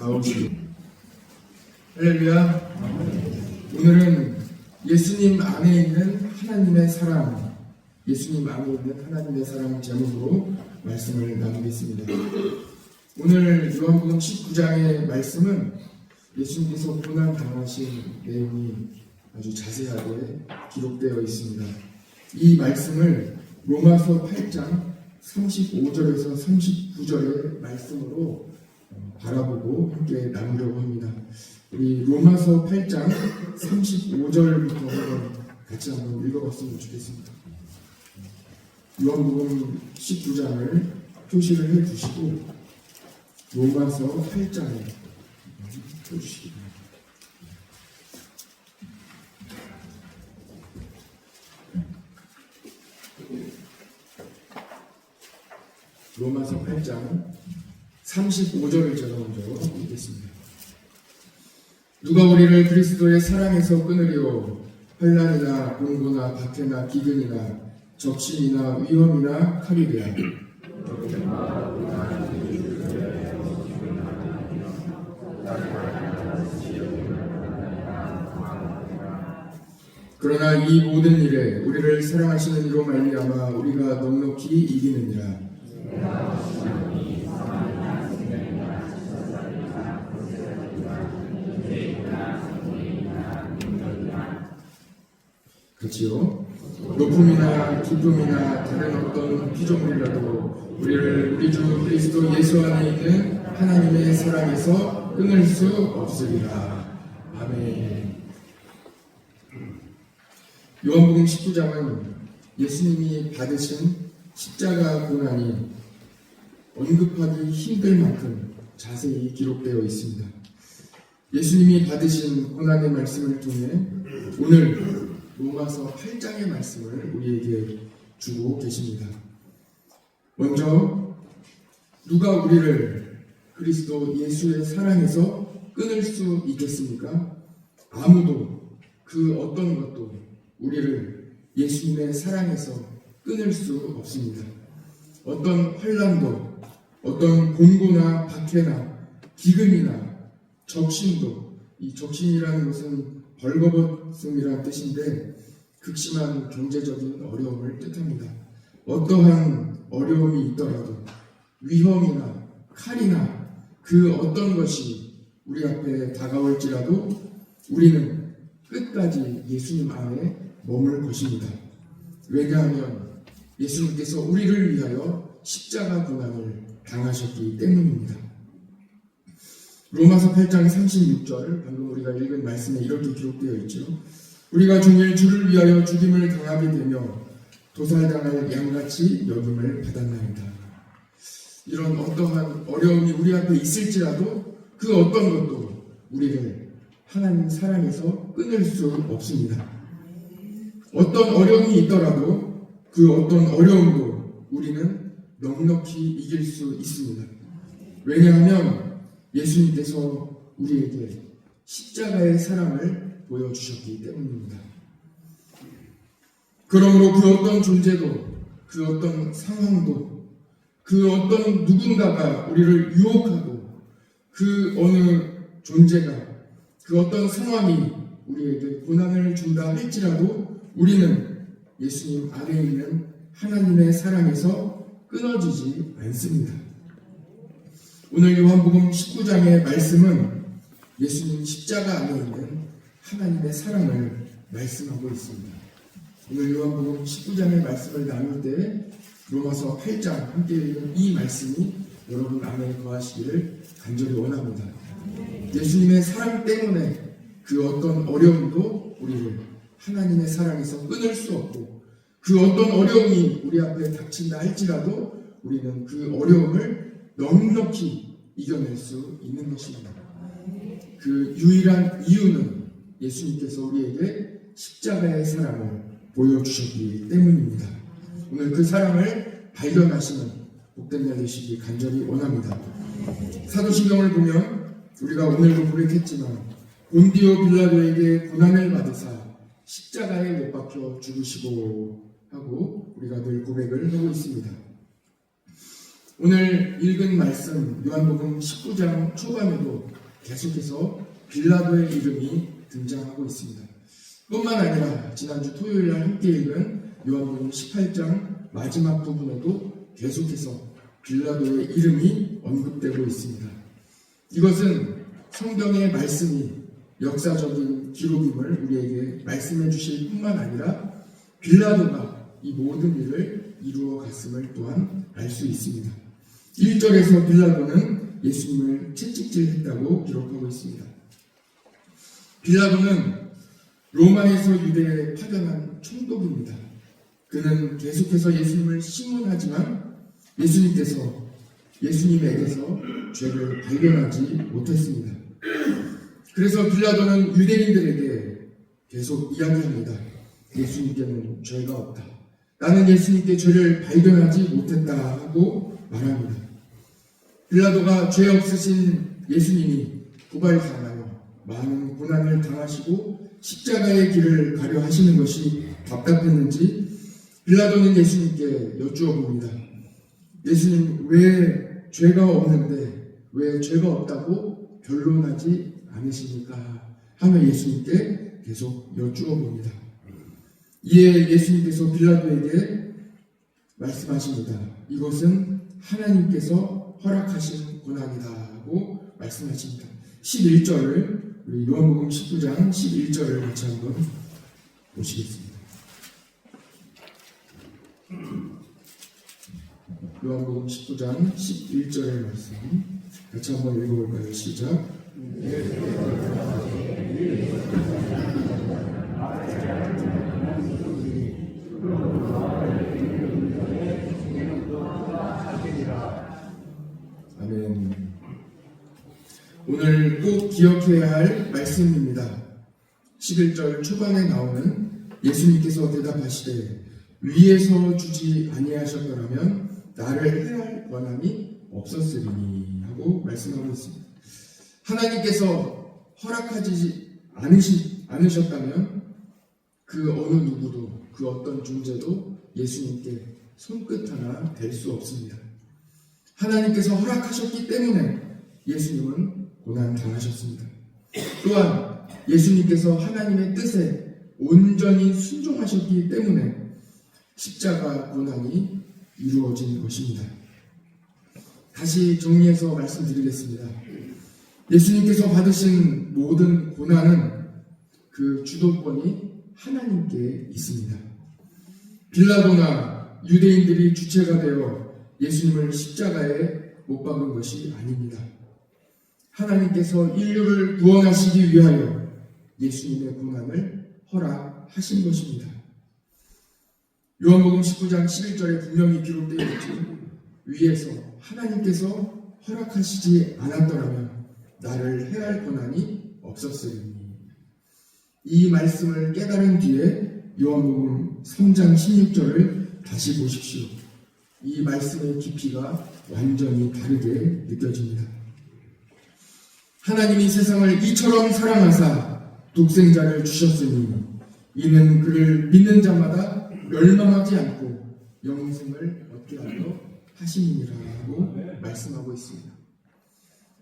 나오시고. 할렐루야. 오늘은 예수님 안에 있는 하나님의 사랑, 예수님 안에 있는 하나님의 사랑 제목으로 말씀을 나누겠습니다. 오늘 요한복음 19장의 말씀은 예수님께서 고난 당하신 내용이 아주 자세하게 기록되어 있습니다. 이 말씀을 로마서 8장 35절에서 39절의 말씀으로 바라보고 함께 나누려고 합니다. 우리 로마서 8장 35절부터 같이 한번 읽어봤으면 좋겠습니다. 요한복음 19장을 표시를 해주시고 로마서 8장에 펴주시기 바랍니다. 로마서 8장 35절을 제가 먼저 읽겠습니다. 누가 우리를 그리스도의 사랑에서 끊으리요? 환난이나 공고나 박해나 기근이나 적신이나 위험이나 칼이랴. 그러나 이 모든 일에 우리를 사랑하시는 이로 말미암아 우리가 넉넉히 이기느니라. 그렇지요. 높음이나 기쁨이나 다른 어떤 피조물이라도 우리를 우리 주 그리스도 예수 안에 있는 하나님의 사랑에서 끊을 수 없으리라. 아멘. 요한복음 19장은 예수님이 받으신 십자가 고난이 언급하기 힘들 만큼 자세히 기록되어 있습니다. 예수님이 받으신 고난의 말씀을 통해 오늘 로마서 8장의 말씀을 우리에게 주고 계십니다. 먼저 누가 우리를 그리스도 예수의 사랑에서 끊을 수 있겠습니까? 아무도 그 어떤 것도 우리를 예수님의 사랑에서 끊을 수 없습니다. 어떤 환난도, 어떤 공고나 박해나 기근이나 적신도, 이 적신이라는 것은 벌거벗음이라는 뜻인데 극심한 경제적인 어려움을 뜻합니다. 어떠한 어려움이 있더라도 위험이나 칼이나 그 어떤 것이 우리 앞에 다가올지라도 우리는 끝까지 예수님 안에 머물 것입니다. 왜냐하면 예수님께서 우리를 위하여 십자가 고난을 당하셨기 때문입니다. 로마서 8장 36절 방금 우리가 읽은 말씀에 이렇게 기록되어 있죠. 우리가 종일 주를 위하여 죽임을 당하게 되며 도살당할 양같이 여김을 받았나이다. 이런 어떠한 어려움이 우리 앞에 있을지라도 그 어떤 것도 우리를 하나님 사랑에서 끊을 수 없습니다. 어떤 어려움이 있더라도 그 어떤 어려움도 우리는 넉넉히 이길 수 있습니다. 왜냐하면 예수님께서 우리에게 십자가의 사랑을 보여주셨기 때문입니다. 그러므로 그 어떤 존재도, 그 어떤 상황도, 그 어떤 누군가가 우리를 유혹하고 그 어느 존재가, 그 어떤 상황이 우리에게 고난을 준다 할지라도 우리는 예수님 안에 있는 하나님의 사랑에서 끊어지지 않습니다. 오늘 요한복음 19장의 말씀은 예수님 십자가 안에 있는 하나님의 사랑을 말씀하고 있습니다. 오늘 요한복음 19장의 말씀을 나눌 때 로마서 8장 함께 읽는 이 말씀이 여러분 안에 거하시기를 간절히 원합니다. 예수님의 사랑 때문에 그 어떤 어려움도 우리를 하나님의 사랑에서 끊을 수 없고 그 어떤 어려움이 우리 앞에 닥친다 할지라도 우리는 그 어려움을 넉넉히 이겨낼 수 있는 것입니다. 그 유일한 이유는 예수님께서 우리에게 십자가의 사랑을 보여주셨기 때문입니다. 오늘 그 사랑을 발견하시는 복된 날 되시기 간절히 원합니다. 사도신경을 보면 우리가 오늘도 고백했지만 본디오 빌라도에게 고난을 받으사 십자가에 못 박혀 죽으시고 하고 우리가 늘 고백을 하고 있습니다. 오늘 읽은 말씀 요한복음 19장 초반에도 계속해서 빌라도의 이름이 등장하고 있습니다. 뿐만 아니라 지난주 토요일 날 함께 읽은 요한복음 18장 마지막 부분에도 계속해서 빌라도의 이름이 언급되고 있습니다. 이것은 성경의 말씀이 역사적인 기록임을 우리에게 말씀해 주실 뿐만 아니라 빌라도가 이 모든 일을 이루어 갔음을 또한 알 수 있습니다. 1절에서 빌라도는 예수님을 채찍질했다고 기록하고 있습니다. 빌라도는 로마에서 유대에 파견한 총독입니다. 그는 계속해서 예수님을 신문하지만 예수님에게서 죄를 발견하지 못했습니다. 그래서 빌라도는 유대인들에게 계속 이야기합니다. 예수님께는 죄가 없다. 나는 예수님께 죄를 발견하지 못했다 하고 말합니다. 빌라도가 죄 없으신 예수님이 고발당하여 많은 고난을 당하시고 십자가의 길을 가려 하시는 것이 답답했는지 빌라도는 예수님께 여쭈어 봅니다. 예수님, 왜 죄가 없는데 왜 죄가 없다고 변론하지 않으십니까? 하며 예수님께 계속 여쭈어 봅니다. 이에 예수님께서 빌라도에게 말씀하십니다. 이것은 하나님께서 허락하신 고난이다 하고 말씀하십니다. 11절을 우리 요한복음 19장 11절을 같이 한번 보시겠습니다. 요한복음 19장 11절의 말씀 같이 한번 읽어볼까요? 시작. 아멘. 오늘 꼭 기억해야 할 말씀입니다. 11절 초반에 나오는 예수님께서 대답하시되 위에서 주지 아니하셨더라면 나를 해할 권한이 없었으리니 하고 말씀하고 있습니다. 하나님께서 허락하지 않으셨다면 그 어느 누구도 그 어떤 존재도 예수님께 손끝 하나 댈 수 없습니다. 하나님께서 허락하셨기 때문에 예수님은 고난 당하셨습니다. 또한 예수님께서 하나님의 뜻에 온전히 순종하셨기 때문에 십자가 고난이 이루어진 것입니다. 다시 정리해서 말씀드리겠습니다. 예수님께서 받으신 모든 고난은 그 주도권이 하나님께 있습니다. 빌라도나 유대인들이 주체가 되어 예수님을 십자가에 못 박은 것이 아닙니다. 하나님께서 인류를 구원하시기 위하여 예수님의 고난을 허락하신 것입니다. 요한복음 19장 11절에 분명히 기록되어 있죠. 위에서 하나님께서 허락하시지 않았더라면 나를 해할 권한이 없었으리니. 이 말씀을 깨달은 뒤에 요한복음 3장 16절을 다시 보십시오. 이 말씀의 깊이가 완전히 다르게 느껴집니다. 하나님이 세상을 이처럼 사랑하사 독생자를 주셨으니 이는 그를 믿는 자마다 멸망하지 않고 영생을 얻게 하려 하심이니라고 말씀하고 있습니다.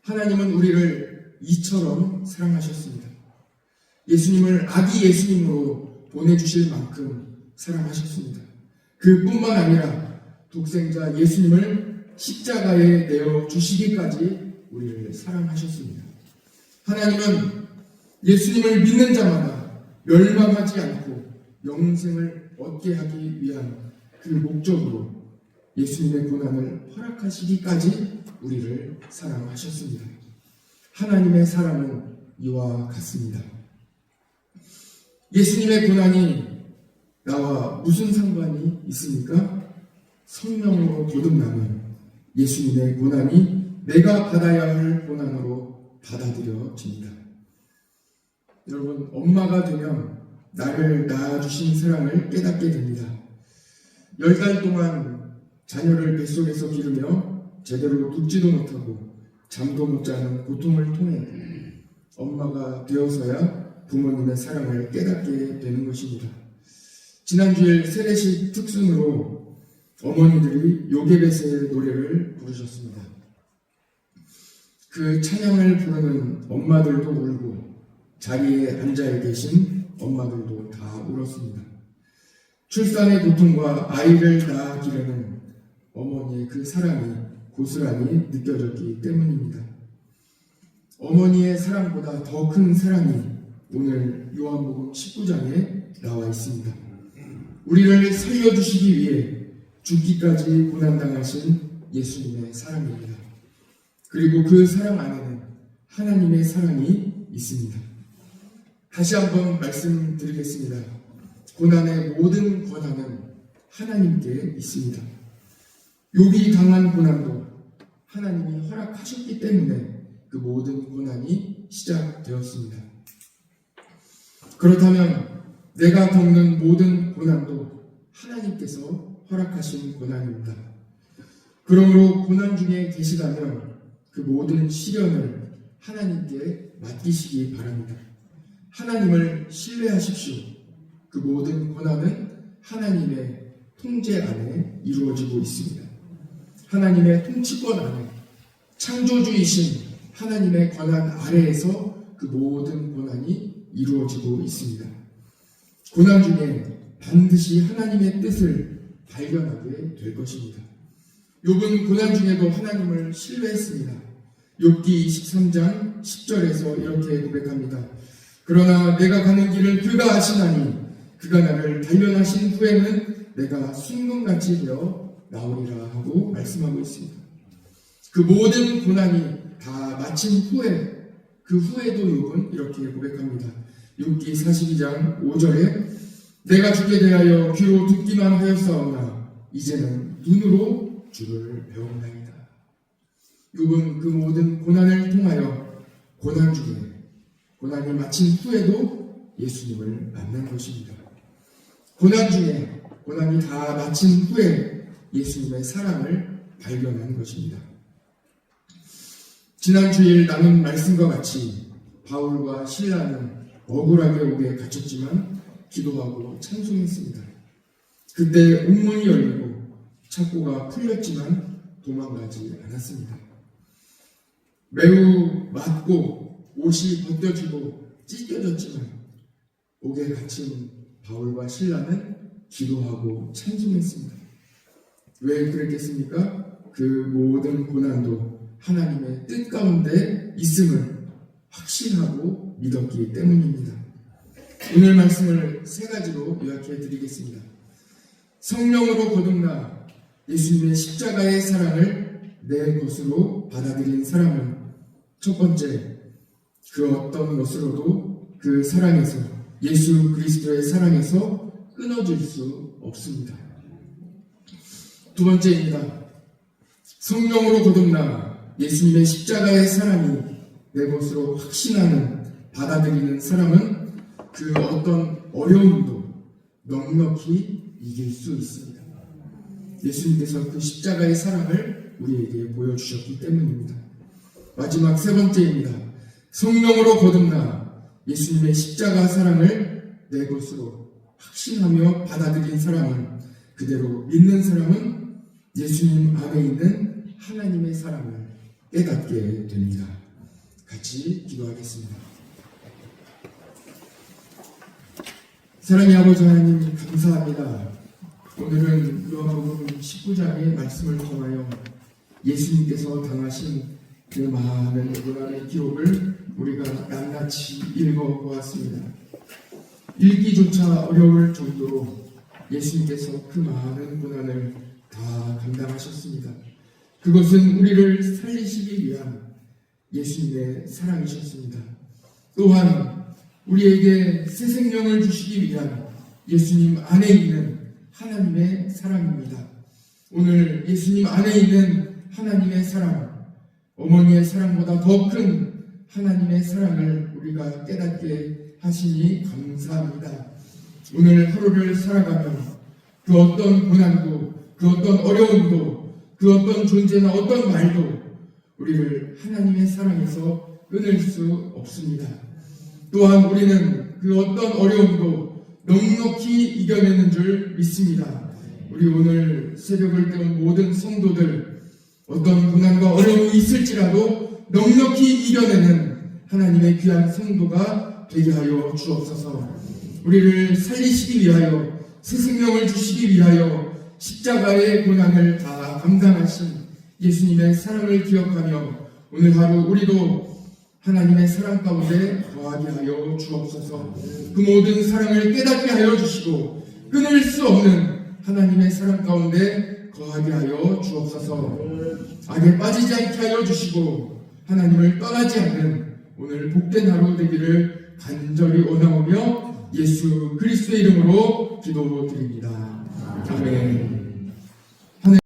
하나님은 우리를 이처럼 사랑하셨습니다. 예수님을 아기 예수님으로 보내주실 만큼 사랑하셨습니다. 그뿐만 아니라 독생자 예수님을 십자가에 내어 주시기까지 우리를 사랑하셨습니다. 하나님은 예수님을 믿는 자마다 멸망하지 않고 영생을 얻게 하기 위한 그 목적으로 예수님의 고난을 허락하시기까지 우리를 사랑하셨습니다. 하나님의 사랑은 이와 같습니다. 예수님의 고난이 나와 무슨 상관이 있습니까? 성령으로 거듭나면 예수님의 고난이 내가 받아야 할 고난으로 받아들여집니다. 여러분, 엄마가 되면 나를 낳아주신 사랑을 깨닫게 됩니다. 10달 동안 자녀를 뱃속에서 기르며 제대로 눕지도 못하고 잠도 못 자는 고통을 통해 엄마가 되어서야 부모님의 사랑을 깨닫게 되는 것입니다. 지난주일 세례식 특순으로 어머니들이 요게벳의 노래를 부르셨습니다. 그 찬양을 부르는 엄마들도 울고 자리에 앉아 계신 엄마들도 다 울었습니다. 출산의 고통과 아이를 낳기려는 어머니의 그 사랑이 고스란히 느껴졌기 때문입니다. 어머니의 사랑보다 더 큰 사랑이 오늘 요한복음 19장에 나와 있습니다. 우리를 살려주시기 위해 죽기까지 고난당하신 예수님의 사랑입니다. 그리고 그 사랑 안에는 하나님의 사랑이 있습니다. 다시 한번 말씀드리겠습니다. 고난의 모든 권한은 하나님께 있습니다. 욥이 당한 고난도 하나님이 허락하셨기 때문에 그 모든 고난이 시작되었습니다. 그렇다면 내가 겪는 모든 고난도 하나님께서 허락하신 고난입니다. 그러므로 고난 중에 계시다면 그 모든 시련을 하나님께 맡기시기 바랍니다. 하나님을 신뢰하십시오. 그 모든 고난은 하나님의 통제 안에 이루어지고 있습니다. 하나님의 통치권 안에, 창조주이신 하나님의 권한 아래에서 그 모든 고난이 이루어지고 있습니다. 고난 중에 반드시 하나님의 뜻을 발견하게 될 것입니다. 욥은 고난 중에도 하나님을 신뢰했습니다. 욥기 23장 10절에서 이렇게 고백합니다. 그러나 내가 가는 길을 그가 아시나니 그가 나를 단련하신 후에는 내가 순금같이 되어 나오리라 하고 말씀하고 있습니다. 그 모든 고난이 다 마친 후에 그 후에도 욥은 이렇게 고백합니다. 욥기 42장 5절에 내가 주께 대하여 귀로 듣기만 하였사오나 이제는 눈으로 주를 배운다이다. 욥은 그 모든 고난을 통하여 고난 중에 고난이 마친 후에도 예수님을 만난 것입니다. 고난 중에 고난이 다 마친 후에 예수님의 사랑을 발견한 것입니다. 지난 주일 나눈 말씀과 같이 바울과 실라는 억울하게 옥에 갇혔지만 기도하고 찬송했습니다. 그때 옥문이 열리고 창고가 풀렸지만 도망가지 않았습니다. 매우 맞고 옷이 벗겨지고 찢겨졌지만 옥에 갇힌 바울과 실라는 기도하고 찬송했습니다. 왜 그랬겠습니까? 그 모든 고난도 하나님의 뜻 가운데 있음을 확신하고 믿었기 때문입니다. 오늘 말씀을 세 가지로 요약해 드리겠습니다. 성령으로 거듭나 예수님의 십자가의 사랑을 내 것으로 받아들인 사람은 첫 번째, 그 어떤 것으로도 그 사랑에서, 예수 그리스도의 사랑에서 끊어질 수 없습니다. 두 번째입니다. 성령으로 거듭나 예수님의 십자가의 사랑이 내 것으로 확신하는, 받아들이는 사람은 그 어떤 어려움도 넉넉히 이길 수 있습니다. 예수님께서 그 십자가의 사랑을 우리에게 보여주셨기 때문입니다. 마지막 세 번째입니다. 성령으로 거듭나 예수님의 십자가 사랑을 내 것으로 확신하며 받아들인 사람은, 그대로 믿는 사람은 예수님 안에 있는 하나님의 사랑을 깨닫게 됩니다. 같이 기도하겠습니다. 사랑의 아버지 하나님, 감사합니다. 오늘은 요한복음 19장의 말씀을 통하여 예수님께서 당하신 그 많은 고난의 기록을 우리가 낱낱이 읽어보았습니다. 읽기조차 어려울 정도로 예수님께서 그 많은 고난을 다 감당하셨습니다. 그것은 우리를 살리시기 위한 예수님의 사랑이셨습니다. 또한 우리에게 새 생명을 주시기 위한 예수님 안에 있는 하나님의 사랑입니다. 오늘 예수님 안에 있는 하나님의 사랑, 어머니의 사랑보다 더 큰 하나님의 사랑을 우리가 깨닫게 하시니 감사합니다. 오늘 하루를 살아가며 그 어떤 고난도, 그 어떤 어려움도, 그 어떤 존재나 어떤 말도 우리를 하나님의 사랑에서 끊을 수 없습니다. 또한 우리는 그 어떤 어려움도 넉넉히 이겨내는 줄 믿습니다. 우리 오늘 새벽을 깨운 모든 성도들, 어떤 고난과 어려움이 있을지라도 넉넉히 이겨내는 하나님의 귀한 성도가 되게 하여 주옵소서. 우리를 살리시기 위하여, 새 생명을 주시기 위하여 십자가의 고난을 다 감당하신 예수님의 사랑을 기억하며 오늘 하루 우리도 하나님의 사랑 가운데 거하게 하여 주옵소서. 그 모든 사랑을 깨닫게 하여 주시고 끊을 수 없는 하나님의 사랑 가운데 거하게 하여 주옵소서. 악에 빠지지 않게 하여 주시고 하나님을 떠나지 않는 오늘 복된 하루 되기를 간절히 원하오며 예수 그리스도의 이름으로 기도드립니다. 아멘.